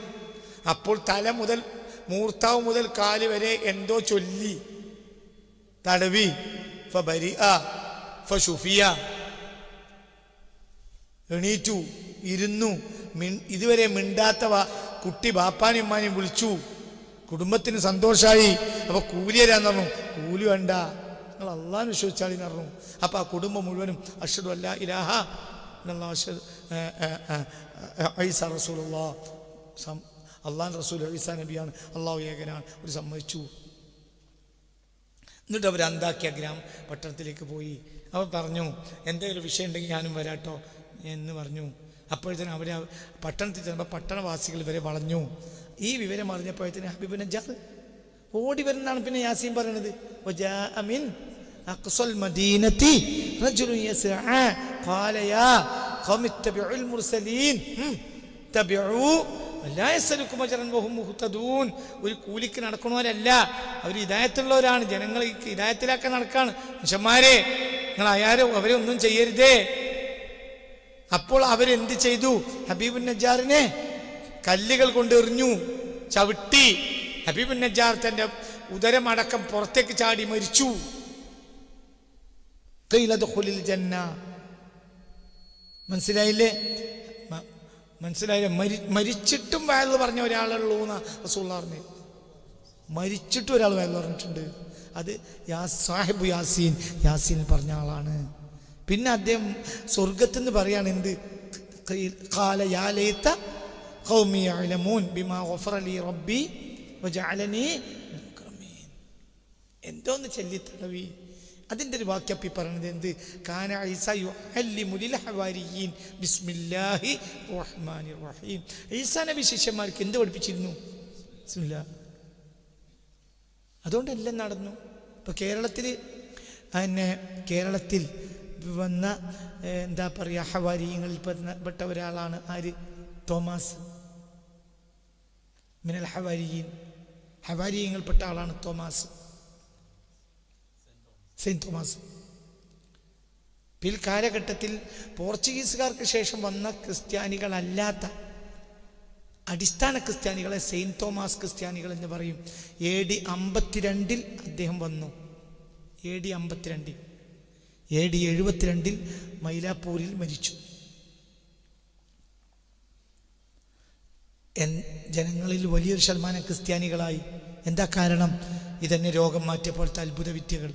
അപ്പോൾ തല മുതൽ മൂർത്താവ് മുതൽ കാല് വരെ എന്തോ ചൊല്ലി, തടവി. എണീറ്റു, ഇരുന്നു. ഇതുവരെ മിണ്ടാത്തവ കുട്ടി ബാപ്പാനും ഉമ്മാനെയും വിളിച്ചു. കുടുംബത്തിന് സന്തോഷമായി. അപ്പൊ കൂലി തരാന്ന് പറഞ്ഞു. കൂലി വേണ്ട, നിങ്ങൾ അള്ളാഹ് വിശ്വസിച്ചാളിന്ന് പറഞ്ഞു. അപ്പൊ ആ കുടുംബം മുഴുവനും അഷ്ഹദു അല്ലാ ഇലാഹ ഇല്ലല്ലാഹ് ഈസാ റസൂലുള്ളാഹ്, അള്ളാഹ് റസൂൽ ഈസാ നബിയാണ്, അള്ളാഹു ഏകനാണ്, ഒരു സമ്മതിച്ചു. എന്നിട്ട് അവർ അന്താക്കിയ പട്ടണത്തിലേക്ക് പോയി. അവർ പറഞ്ഞു, എന്തെങ്കിലും വിഷയം ഉണ്ടെങ്കിൽ ഞാനും വരാട്ടോ എന്ന് പറഞ്ഞു. അപ്പോഴത്തേനും അവർ പട്ടണത്തിൽ ചെന്നപ്പോൾ പട്ടണവാസികൾ ഇവരെ വളഞ്ഞു. ഈ വിവരം അറിഞ്ഞപ്പോഴത്തേനും ഹബീബുൻ നജ്ജാർ ഓടി വരുന്നതാണ്. പിന്നെ യാസീൻ പറയുന്നത്, ഒരു കൂലിക്ക് നടക്കണവരല്ല, അവർ ഹിദായത്തുള്ളവരാണ്. ജനങ്ങൾ ഹിദായത്തിലാക്കാൻ നടക്കാണ്. മനുഷ്യന്മാരെ, നിങ്ങൾ അവരെ ഒന്നും ചെയ്യരുതേ. അപ്പോൾ അവരെന്ത് ചെയ്തു? ഹബീബുൻ നജ്ജാറിനെ കല്ലുകൾ കൊണ്ട് എറിഞ്ഞു, ചവിട്ടി. ഹബീബ് നജ്ജാർ തൻ്റെ ഉദരമടക്കം പുറത്തേക്ക് ചാടി മരിച്ചു. ജന്ന, മനസ്സിലായില്ലേ? മരിച്ചിട്ടും വയല് പറഞ്ഞ ഒരാളുള്ളൂ എന്നാ റസൂലുള്ളാഹി പറഞ്ഞത്. മരിച്ചിട്ടും ഒരാൾ വയല് പറഞ്ഞിട്ടുണ്ട്. അത് സാഹിബ് യാസീൻ, യാസീൻ പറഞ്ഞ ആളാണ്. പിന്നെ അദ്ദേഹം സ്വർഗത്തിൽ നിന്ന് പറയാണ് എന്ത്? ഖാല യാ ലൈത ഖൗമി യഅലമൂൻ ബിമാ ഗഫറ ലി റബ്ബി വജഅലനി മിനൽ മുക്രമീൻ. എന്തോന്ന് ചൊല്ലിത്തടവി. അതിൻ്റെ ഒരു വാക്യപ്പി പറയുന്നത് എന്ത്? കാന ഈസ യുഅല്ലിമു ലിൽ ഹവാരിയീൻ ബിസ്മില്ലാഹി റഹ്മാനിർ റഹീം. ഈസാ നബി ശിഷ്യന്മാർക്ക് എന്ത് പഠിപ്പിച്ചിരുന്നു? ബിസ്മില്ലാഹ്. അതുകൊണ്ടെല്ലാം നടന്നു. ഇപ്പോൾ കേരളത്തിൽ വന്ന എന്താ പറയുക, ഹവാരിയങ്ങളിൽ പെട്ട ഒരാളാണ് ആര്? തോമാസ്. മിനൽ ഹവാരിയീൻ, ഹവാരിയങ്ങളിൽപ്പെട്ട ആളാണ് തോമാസ്, സെയിൻറ്റ് തോമസ്. പിൽക്കാലഘട്ടത്തിൽ പോർച്ചുഗീസുകാർക്ക് ശേഷം വന്ന ക്രിസ്ത്യാനികളല്ലാത്ത അടിസ്ഥാന ക്രിസ്ത്യാനികളെ സെയിൻറ്റ് തോമസ് ക്രിസ്ത്യാനികൾ എന്ന് പറയും. AD 52 അദ്ദേഹം വന്നു. AD 52. AD 72 മൈലാപ്പൂരിൽ മരിച്ചു. ജനങ്ങളിൽ വലിയൊരു ശതമാനം ക്രിസ്ത്യാനികളായി. എന്താ കാരണം? ഇതന്നെ രോഗം മാറ്റിയപ്പോഴത്തെ അത്ഭുത വിദ്യകൾ.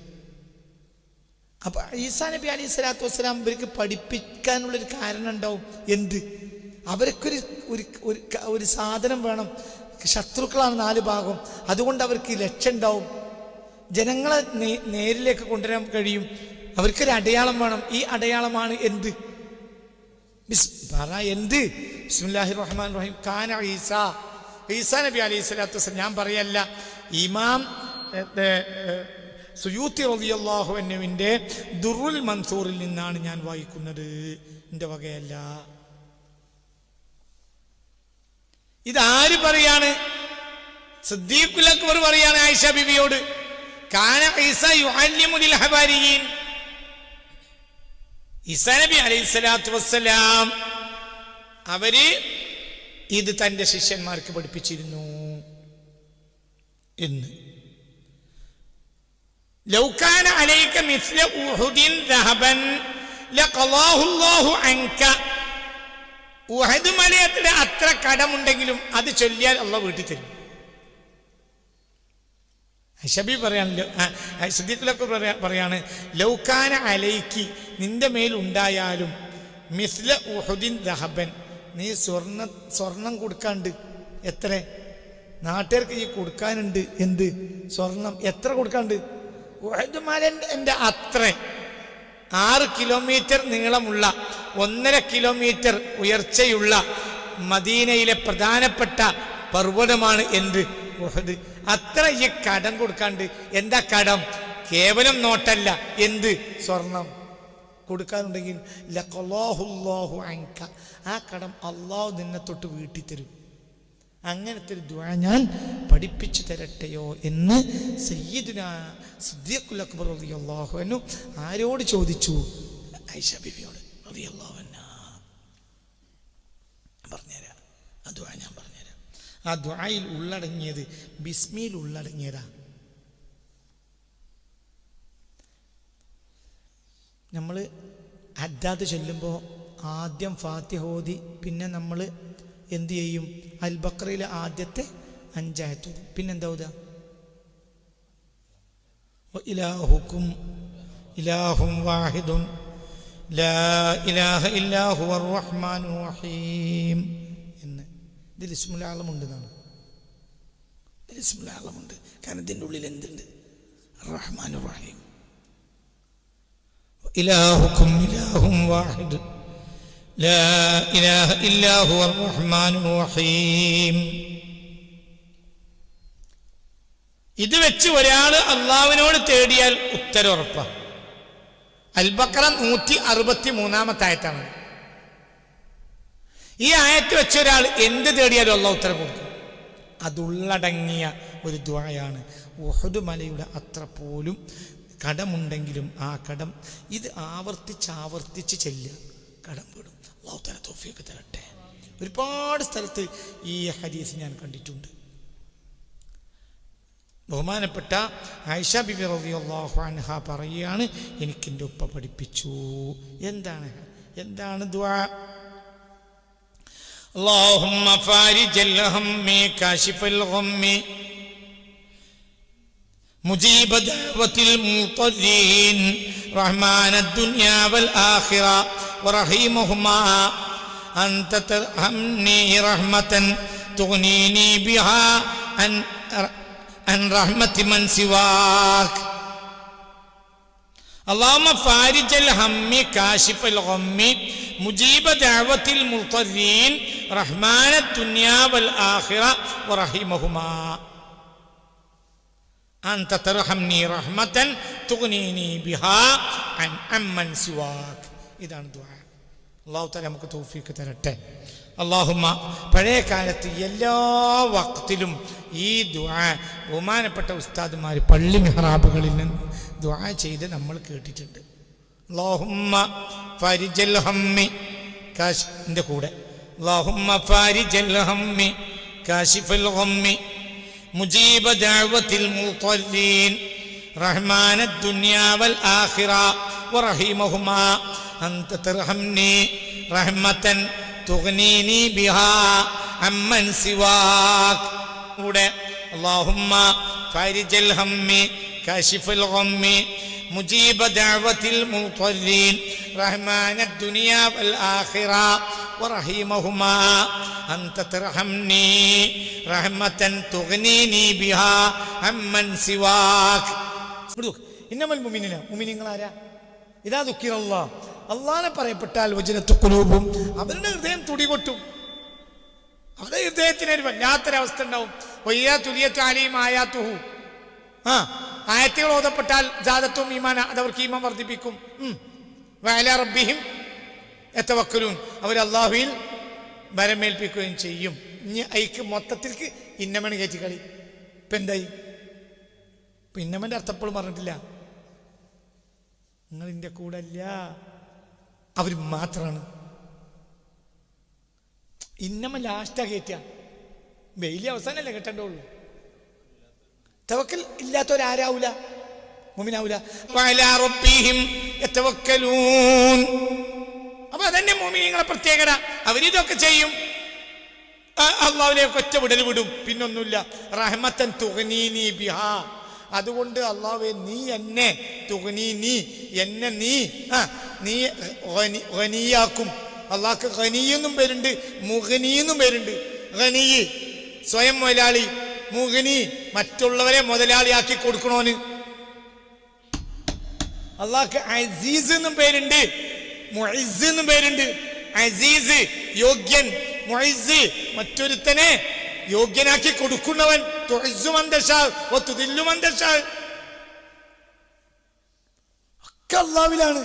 അപ്പൊ ഈസാ നബി അലൈഹി സ്വലാത്തു വസ്സലാം ഇവർക്ക് പഠിപ്പിക്കാനുള്ളൊരു കാരണം ഉണ്ടാവും. എന്ത്? അവർക്കൊരു ഒരു സാധനം വേണം. ശത്രുക്കളാണ് 4 ഭാഗം. അതുകൊണ്ട് അവർക്ക് ലക്ഷ്യം ഉണ്ടാവും. ജനങ്ങളെ നേരിലേക്ക് കൊണ്ടുവരാൻ കഴിയും. അവർക്കൊരു അടയാളം വേണം. ഈ അടയാളമാണ് എന്ത്? എന്ത്? ബിസ്മില്ലാഹിർ റഹ്മാനിർ റഹീം. കാന ഈസാ നബി അലൈഹി സ്വലാത്തു വസ്സലാം. ഞാൻ പറയല്ല, ഇമാം സുയൂത്തി റളിയല്ലാഹു അൻഹുവിൻ്റെ ദുറുൽ മൻസൂറിൽ നിന്നാണ് ഞാൻ വായിക്കുന്നത്, എൻ്റെ വകയല്ല. ഇതാര് പറയാണ്? സിദ്ദീഖുൽ അക്ബർ പറയാണ് ആയിഷ ബിവിയോട്, കാന ഈസ യുഅല്ലിമു ലിൽ ഹവാരിയീൻ. ഈസാ നബി അലൈഹി സ്വലാത്തു വസ്സലാം അവര് ഇത് തൻ്റെ ശിഷ്യന്മാർക്ക് പഠിപ്പിച്ചിരുന്നു എന്ന്. ലൗ കാന അലൈക മിസ്ല ഉഹുദിൻ ദഹബൻ ലഖളാഹു അല്ലാഹു അൻക. ഉഹദ് മലയത്തിന് അത്ര കടമുണ്ടെങ്കിലും അത് ചൊല്ലിയാൽ അല്ലാഹു വീട്ടിൽ തരും. ഷബി പറയാണല്ലോ, സിദ്ദീഖുലൊക്കെ പറയാണ്, ലൗ കാന അലൈക്കി, നിന്റെ മേലുണ്ടായാലും, മിസ്ല ഉഹുദിൻ ദഹബൻ, നീ സ്വർണം കൊടുക്കാണ്ട്. എത്ര? നാട്ടുകാർക്ക് ഈ കൊടുക്കാനുണ്ട്. എന്ത്? സ്വർണം. എത്ര കൊടുക്കാണ്ട്? ഉഹദ് മലന്റെ അത്ര 6 കിലോമീറ്റർ നീളമുള്ള 1.5 കിലോമീറ്റർ ഉയർച്ചയുള്ള മദീനയിലെ പ്രധാനപ്പെട്ട പർവ്വതമാണ് എന്ത്? ഉഹദ്. അത്ര ഈ കടം കൊടുക്കാണ്ട്. എന്താ കടം? കേവലം നോട്ടല്ല. എന്ത്? സ്വർണം കൊടുക്കാനുണ്ടെങ്കിൽ ലഖളാഹു അല്ലാഹു അൻക, ആ കടം അള്ളാഹു നിന്നെ തൊട്ട് വീട്ടി തരും. അങ്ങനത്തെ ഒരു ദുആ ഞാൻ പഠിപ്പിച്ചു തരട്ടെയോ എന്ന് സയ്യിദുനാ സിദ്ദീഖുൽ അക്ബർ റളിയല്ലാഹു അൻഹു ആരോട് ചോദിച്ചു? ആയിഷ ബിവിയോട് റളിയല്ലാഹു അൻഹാ. പറഞ്ഞുതരാം ആ ദുആ, ഞാൻ പറഞ്ഞുതരാം. ആ ദുആയിൽ ഉള്ളടങ്ങിയത്, ബിസ്മിയിൽ ഉള്ളടങ്ങിയതാ. നമ്മൾ ഹദ്ദാദ് ചൊല്ലുമ്പോൾ ആദ്യം ഫാത്തിഹ ഓതി, പിന്നെ നമ്മൾ എന്തു ചെയ്യും? അൽ ബഖറയിലെ ആദ്യത്തെ 5 ആയത്ത് ഓതും. പിന്നെന്താ ഓതുക? ഇലാഹുക്കും ഇലാഹും വാഹിദുൻ ലാ ഇലാഹ ഇല്ലാ ഹുവർ റഹ്മാനുർ റഹീം എന്ന്. ഇതിൽ ഇസ്മുൽ ആലം ഉണ്ടെന്നാണ്. ഇതിൽ ഇസ്മുൽ ആലം ഉണ്ട്. കാരണം ഇതിൻ്റെ ഉള്ളിൽ എന്തുണ്ട്? റഹ്മാനുർ റഹീം. ഇലാഹുക്കും ഇലാഹും വാഹിദ് ലാ ഇലാഹ ഇല്ലാ ഹുവർ റഹ്മാനുർ റഹീം. ഇത് വെച്ച് ഒരാൾ അള്ളാഹുവിനോട് തേടിയാൽ ഉത്തരം ഉറപ്പാണ്. അൽ ബഖറ 163 ആയത്താണ്. ഈ ആയത്ത് വെച്ച ഒരാൾ എന്ത് തേടിയാലും അള്ളാഹു ഉത്തരം കൊടുക്കും. അതുള്ളടങ്ങിയ ഒരു ദുആയാണ്. ഉഹദ് മലയുടെ അത്ര പോലും കടമുണ്ടെങ്കിലും ആ കടം ഇത് ആവർത്തിച്ച് ചെല്ലുക, കടം വിടും. അല്ലാഹു തആല തൗഫീഖ് തരട്ടെ. ഒരുപാട് സ്ഥലത്ത് ഈ ഹദീസ് ഞാൻ കണ്ടിട്ടുണ്ട്. ബഹുമാനപ്പെട്ട ആയിഷ ബിബി റളിയല്ലാഹു അൻഹ പറയുകയാണ്, എനിക്കെൻ്റെ ഉപ്പ പഠിപ്പിച്ചു. എന്താണ് ദുആ? അല്ലാഹുമ്മ ഫാരിജൽ ഹമ്മി കാശിഫൽ ഗമ്മി മുജീബ ദഅവത്തിൽ മുത്തദീൻ റഹ്മാനദ് ദുനിയാ വൽ ആഖിറ വറഹീമുഹുമാ അൻത തർഹംനി റഹ്മതൻ തുഗ്നീനി ബിഹാ അൻ റഹ്മതി മൻ സിവാക്. അല്ലാഹുമ്മ ഫാരിജൽ ഹമ്മി കാശിഫൽ ഗമ്മി മുജീബ ദഅവത്തിൽ മുത്തദീൻ റഹ്മാനദ് ദുനിയാ വൽ ആഖിറ വറഹീമുഹുമാ അൻത തർഹംനി റഹ്മതൻ തുഗ്നീനി ബിഹാ അൻ മൻ സിവാക്. ഇതാണ് ദുആ. അല്ലാഹു തആല നമുക്ക് തൗഫീഖ് തരട്ടെ. അല്ലാഹുമ്മ പഴയ കാലത്ത് എല്ലാ വഖത്തിലും ഈ ദുആ ബഹുമാനപ്പെട്ട ഉസ്താദുമാർ പള്ളി മിഹ്റാബുകളിൽ നിന്ന് ദുആ ചെയ്ത് നമ്മൾ കേട്ടിട്ടുണ്ട്. അല്ലാഹുമ്മ ഫാരിജൽ ഹമ്മി കാശിഫിന്റെ കൂടെ അല്ലാഹുമ്മ ഫാരിജൽ ഹമ്മി കാശിഫൽ ഗമ്മി മുജീബ ദഅവത്തിൽ മുത്തദീൻ റഹ്മാനദ് ദുനിയാ വൽ ആഖിറ വറഹീമുഹുമാ അൻത തർഹംനി റഹ്മതൻ തുഗ്നീനി ബിഹാ അമ്മൻ സിവാക്. കൂടെ അല്ലാഹുമ്മ ഫാരിജൽ ഹമ്മി കാശിഫൽ ഗമ്മി മുജീബ ദഅവത്തിൽ മുത്തദീൻ റഹ്മാനദ് ദുനിയാ വൽ ആഖിറ വറഹീമുഹുമാ അൻത തർഹംനി റഹ്മതൻ തുഗ്നീനി ബിഹാ അമ്മൻ സിവാക്. ഇന്നമൽ മുഅ്മിനീന, മുഅ്മിനീങ്ങളാരാ? ഇദാ ദുക്കിറല്ലാഹ്, അല്ലാഹനെ പറയപ്പെട്ടാൽ വജലത്ത് ഖുലൂബും, അവരുടെ ഹൃദയം തുടികൊട്ടും. അവരുടെ ഹൃദയത്തിന് ഒരു വല്ലാത്തൊരവസ്ഥ ഉണ്ടാവും. വയ്യാ തുലിയത്തു അലൈഹിം ആയാത്തുഹു, ആയത്തുകൾ ഓതപ്പെട്ടാൽ ജാദത്തും ഈമാൻ, അതവർക്ക് ഈമാൻ വർദ്ധിപ്പിക്കും. വഅലാ റബ്ബിഹിം യതവക്കലൂൻ, അവർ അല്ലാഹുവിൽ ബരമേൽപ്പിക്കുകയും ചെയ്യും. ഇനി അയക്ക് മൊത്തത്തിൽക്ക് ഇന്നമണ് കയറ്റി കളി. ഇപ്പം എന്തായി? ഇപ്പം ഇന്നമൻ്റെ അർത്ഥപ്പോഴും പറഞ്ഞിട്ടില്ല. നിങ്ങൾ എൻ്റെ കൂടെ അല്ല, അവർ മാത്രമാണ്. ഇന്നമ ലാസ്റ്റാ കയറ്റുക, വെയിലി അവസാനല്ലേ കെട്ടേണ്ടുള്ളൂ. തവക്കൽ ഇല്ലാത്തവരാരാവൂല, മുഅ്മിനാവൂല. വഅലാ റബ്ബിഹിം യതവക്കലൂൻ. അപ്പൊ അതന്നെ മുഅ്മിനീങ്ങളെ പ്രത്യേകത. അവരിതൊക്കെ ചെയ്യും, അള്ളാഹുവിലേക്ക് ഒറ്റ വിടൽ വിടും, പിന്നൊന്നുമില്ല. റഹ്മത്തൻ തുഗ്നീനി ബിഹാ, അതുകൊണ്ട് അള്ളാഹുവേ നീ എന്നെ തുഗ്നീനി, എന്നെ നീ ഗനിയാക്കും. അള്ളാഹ്ക്ക് ഗനിയെന്നും പേരുണ്ട്, മുഗ്നിയെന്നും പേരുണ്ട്. ഗനി സ്വയം മുതലാളി, മുഗ്നി മറ്റുള്ളവരെ മുതലാളിയാക്കി കൊടുക്കണോന്. അള്ളാഹ്ക്ക് അസീസ് എന്നും പേരുണ്ട്, മുഇസ് എന്നും പേരുണ്ട്. അസീസ് യോഗ്യൻ, മുഇസ് മറ്റൊരുത്തനെ യോഗ്യനാക്കി കൊടുക്കുന്നവൻ. തുഇസ്സു മൻ തശാ വതുദില്ലു മൻ തശാ, ഒക്കെ അല്ലാഹുവിലാണ്.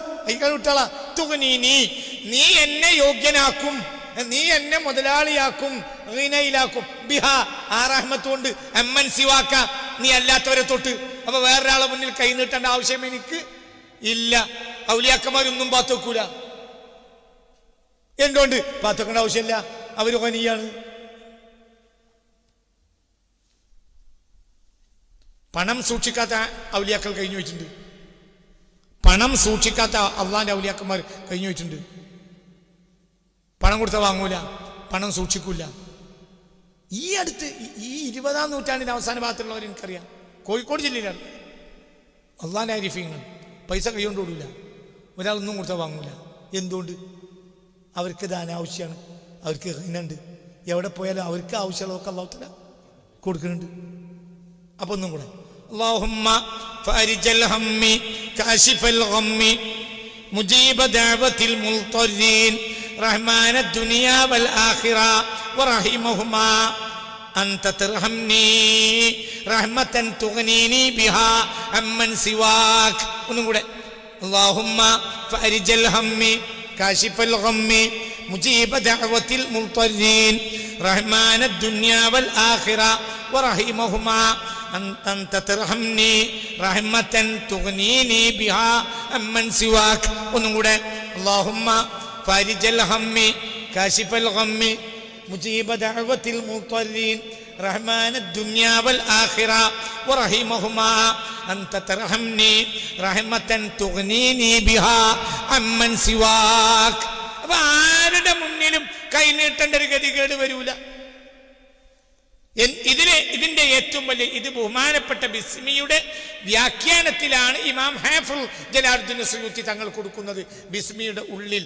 വിട്ടാളാ തുഗ്നീനി, നീ എന്നെ യോഗ്യനാക്കും, നീ എന്നെ മുതലാളിയാക്കും, ഗിനയിലാക്കും. ബിഹാ, ആ റഹ്മത്ത് കൊണ്ട്. അമ്മൻ സിവാക്ക, നീ അല്ലാത്തവരെ തൊട്ട്. അപ്പൊ വേറൊരാളെ മുന്നിൽ കൈ നീട്ടേണ്ട ആവശ്യം എനിക്ക് ഇല്ല. ഔലിയാക്കന്മാരൊന്നും പാത്തോക്കൂല. എന്തുകൊണ്ട് പാത്തോക്കേണ്ട ആവശ്യമില്ല? അവര് ഗനിയാണ്. പണം സൂക്ഷിക്കാത്ത ഔലിയാക്കൾ കഴിഞ്ഞു വെച്ചിട്ടുണ്ട്. പണം സൂക്ഷിക്കാത്ത അള്ളാന്റെ ഔലിയാക്കന്മാർ കഴിഞ്ഞു വെച്ചിട്ടുണ്ട്. പണം കൊടുത്താൽ വാങ്ങൂല, പണം സൂക്ഷിക്കൂല. ഈ അടുത്ത് ഈ 20-ാം നൂറ്റാണ്ടിന്റെ അവസാന ഭാഗത്തുള്ളവർ എനിക്കറിയാം, കോഴിക്കോട് ജില്ലയിലാണ്. അള്ളാന്റെ ആരിഫീങ്ങൾ പൈസ കൈകൊണ്ട് ഓടൂല, ഒരാളൊന്നും കൊടുത്താൽ വാങ്ങൂല. എന്തുകൊണ്ട്? അവർക്ക് ദാനാവശ്യമാണ്, അവർക്ക് ഇനുണ്ട്. എവിടെ പോയാലും അവർക്ക് ആവശ്യമുള്ളതൊക്കെ അല്ലാഹു തആല കൊടുക്കുന്നുണ്ട്. അപ്പൊ ഒന്നും കൂടെ അല്ലാഹുമ്മ ഫാരിജൽ ഹമ്മി കാശിഫൽ ഗമ്മി മുജീബ ദഅവത്തിൽ മുൽതദീൻ റഹ്മാനദ് ദുനിയാ വൽ ആഖിറ വറഹിമഹുമാ അൻത തർഹംനി റഹ്മതൻ തുഗ്നീനി ബിഹാ അമ്മൻ സിവാക്. ഒന്നും കൂടെ അല്ലാഹുമ്മ ഫാരിജൽ ഹമ്മി കാശിഫൽ ഗമ്മി മുജീബ ദഅവത്തിൽ മുൽതദീൻ റഹ്മാനദ് ദുനിയാ വൽ ആഖിറ വറഹിമഹുമാ അൻത തർഹംനി റഹ്മതൻ തുഗ്നീനി ബിഹാ അമ്മൻ സിവാക്. ഒന്നും കൂടെ അല്ലാഹുമ്മ ഫാരിജൽ ഹമ്മി കാശിഫൽ ഗമ്മി മുജീബ ദഅവത്തിൽ മുത്തറീൻ റഹ്മാന ദുനിയാ വൽ ആഖിറ വറഹിമഹുമാ അൻത തർഹംനി റഹ്മതൻ തുഗ്നീനി ബിഹാ അമ്മൻ സിവാക്. അപ്പൊ ആരുടെ മുന്നിലും കൈനീട്ടേണ്ട ഒരു ഗതികേട് വരൂല. ഇതിന്റെ ഏറ്റവും വലിയ ഇത് ബഹുമാനപ്പെട്ട ബിസ്മിയുടെ വ്യാഖ്യാനത്തിലാണ് ഇമാം ഹാഫിൾ ജലാലുദ്ദീൻ സുയൂത്തി തങ്ങൾ കൊടുക്കുന്നത്. ബിസ്മിയുടെ ഉള്ളിൽ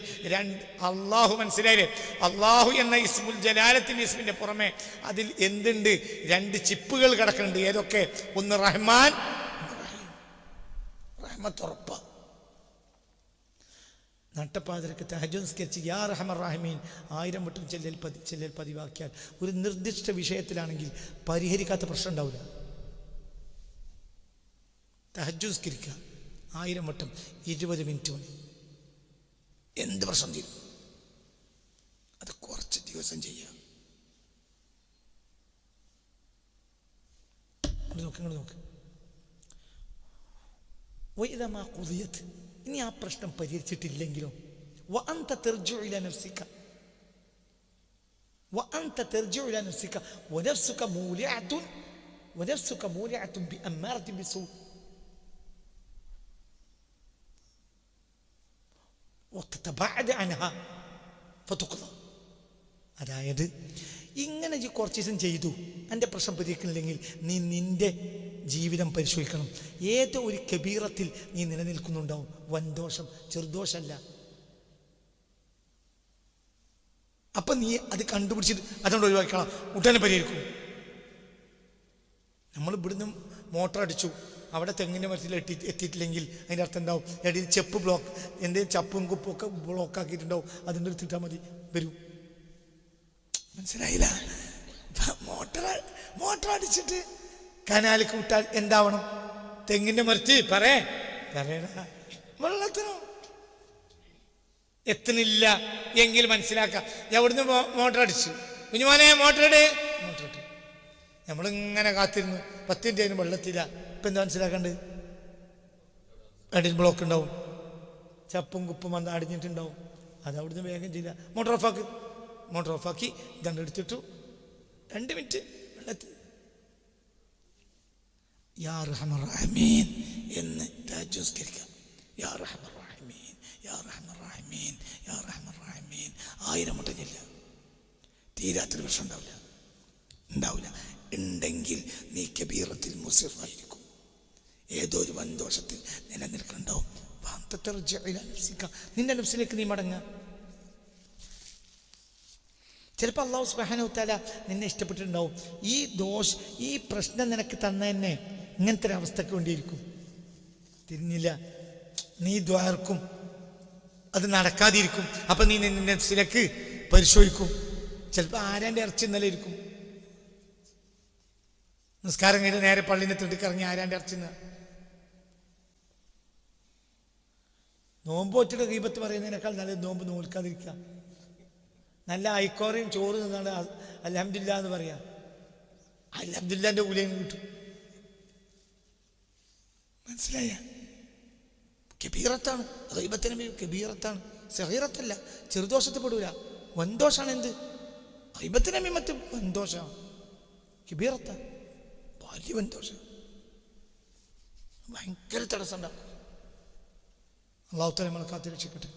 അള്ളാഹു, മനസ്സിലായില്ലേ? അള്ളാഹു എന്ന ഇസ്മുൽ ജലാലത്തിന്റെ ഇസ്മിന്റെ പുറമെ അതിൽ എന്തുണ്ട്? 2 ചിപ്പുകൾ കിടക്കുന്നുണ്ട്. ഏതൊക്കെ? ഒന്ന് റഹ്മാൻ, റഹ്മത്ത് ഉറപ്പ. നട്ടപ്പാതിരക്ക് തഹജ്ജുദ് നിസ്കരിച്ച് യാ റഹ്മർ റഹീമീൻ 1000 വട്ടം ചെല്ലൽ പതിവാക്കിയാൽ ഒരു നിർദ്ദിഷ്ട വിഷയത്തിലാണെങ്കിൽ പരിഹരിക്കാത്ത പ്രശ്നം ഉണ്ടാവില്ല. തഹജ്ജുദ് നിസ്കരിക്കുക 1000 വട്ടം 20 മിനിറ്റ് മതി, എന്ത് പ്രശ്നം തീരും. അത് കുറച്ച് ദിവസം ചെയ്യാം. നോക്ക് വഇദമാ ഖുദിയത്, ഇനി ആ പ്രശ്നം പരിഹരിച്ചിട്ടില്ലെങ്കിലോ വഅൻത തർജിഉ ഇലാ നഫ്സിക വനഫ്സുക മൂലിഅത്തുൻ ബിഅമ്മാറത്തിൻ ബിസൂ വതതബഅദ അൻഹാ ഫതുഖ്ദ. അതായത് ഇങ്ങനെ കുറച്ച് ദിവസം ചെയ്തു, എൻ്റെ പ്രശ്നം പരിഹരിക്കുന്നില്ലെങ്കിൽ നീ നിന്റെ ജീവിതം പരിശോധിക്കണം. ഏതോ ഒരു കബീറത്തിൽ നീ നിലനിൽക്കുന്നുണ്ടാവും. വൻദോഷം, ചെറുദോഷമല്ല. അപ്പൊ നീ അത് കണ്ടുപിടിച്ചിട്ട് അതുകൊണ്ട് ഒഴിവാക്കണം, ഉടനെ പരിഹരിക്കും. നമ്മൾ ഇവിടുന്ന് മോട്ടർ അടിച്ചു, അവിടെ തെങ്ങിൻ്റെ മരത്തിൽ എത്തിയിട്ടില്ലെങ്കിൽ അതിൻ്റെ അർത്ഥം ഉണ്ടാവും ഇടയിൽ ചെപ്പ് ബ്ലോക്ക്, എന്തെങ്കിലും ചപ്പും കുപ്പൊക്കെ ബ്ലോക്ക് ആക്കിയിട്ടുണ്ടാവും. അതിൻ്റെ അടുത്തിട്ടാൽ മതി, വരൂ. മനസ്സിലായില്ല? മോട്ടർ അടിച്ചിട്ട് കനാലിക്ക് വിട്ടാൽ എന്താവണം? തെങ്ങിന്റെ മരത്ത് പറയണ വെള്ളത്തിനോ എത്തുന്നില്ല എങ്കിൽ മനസ്സിലാക്കാം. എവിടുന്ന് മോട്ടർ അടിച്ചു, കുഞ്ഞുമോനെ മോട്ടർ ഇട്ട് നമ്മളിങ്ങനെ കാത്തിരുന്നു. 10 മിനിറ്റ് അതിന് വെള്ളത്തില്ല. ഇപ്പം എന്താ മനസ്സിലാക്കണ്ട്? അടിയിൽ ബ്ലോക്ക് ഉണ്ടാവും, ചപ്പും കുപ്പും വന്ന് അടിഞ്ഞിട്ടുണ്ടാവും. അത് അവിടുന്ന് വേഗം ചെയ്യില്ല. മോട്ടർ ഓഫാക്കി ഇതെടുത്തിട്ടു 2 മിനിറ്റ് വെള്ളത്തിൽ യാ റഹ്മർ റഹീമീൻ എന്ന് തഹജ്ജുദ് നിസ്കരിക്കാം. യാ റഹ്മർ റഹീമീൻ, യാ റഹ്മർ റഹീമീൻ, യാ റഹ്മർ റഹീമീൻ 1000 വട്ടം ചൊല്ലുക. തീരാത്തൊരു പ്രശ്നം ഉണ്ടാവില്ല. ഉണ്ടെങ്കിൽ നീ കബീറത്തിൽ മുസിറായിരിക്കും, ഏതോ ഒരു വൻദോഷത്തിൽ നിലനിൽക്കുന്നുണ്ടാവും. നിന്റെ നഫ്സിലേക്ക് നീ മടങ്ങുക. ചിലപ്പോൾ അല്ലാഹു സുബ്ഹാനഹു വ തആല നിന്നെ ഇഷ്ടപ്പെട്ടിട്ടുണ്ടാവും. ഈ പ്രശ്നം നിനക്ക് തന്നെ ഇങ്ങനത്തെ ഒരു അവസ്ഥക്ക് വേണ്ടിയിരിക്കും. തിരിഞ്ഞില്ല, നീ ദ്വാർക്കും, അത് നടക്കാതിരിക്കും. അപ്പം നീ നിന്റെ നഫ്സിലേക്ക് പരിശോധിക്കും. ചിലപ്പോൾ ആരാൻ്റെ ഇറച്ചി ഇന്നലെ ഇരിക്കും. നിസ്കാരം കഴിഞ്ഞ് നേരെ പള്ളിനെ തിണ്ടിക്കിറങ്ങി ആരാൻ്റെ ഇറച്ചി. നോമ്പ് വെച്ചിട്ട് ഗീബത്ത് പറയുന്നതിനേക്കാൾ നല്ലത് നോമ്പ് നോൽക്കാതിരിക്കുക. നല്ല ഐക്കോറയും ചോറ് നിന്നാണ് അൽഹംദുലില്ലാ എന്ന് പറയാം. അൽഹംദുലില്ലാന്റെ കൂലിയും കിട്ടും. മനസ്സിലായ? കബീറത്താണ് ഗീബത്തിന്, കബീറത്താണ്, സഗീറത്തല്ല. ചെറുദോഷത്തിൽ പെടൂല, വൻദോഷാണ്. എന്ത് ഗീബത്തിന് മീമത്ത് വൻദോഷമാണ്, കബീറത്ത വലിയ വൻദോഷം, ഭയങ്കര തടസ്സം ഉണ്ടാകും. അല്ലാഹു തആല നമ്മളെ കാത്ത് രക്ഷിക്കട്ടെ.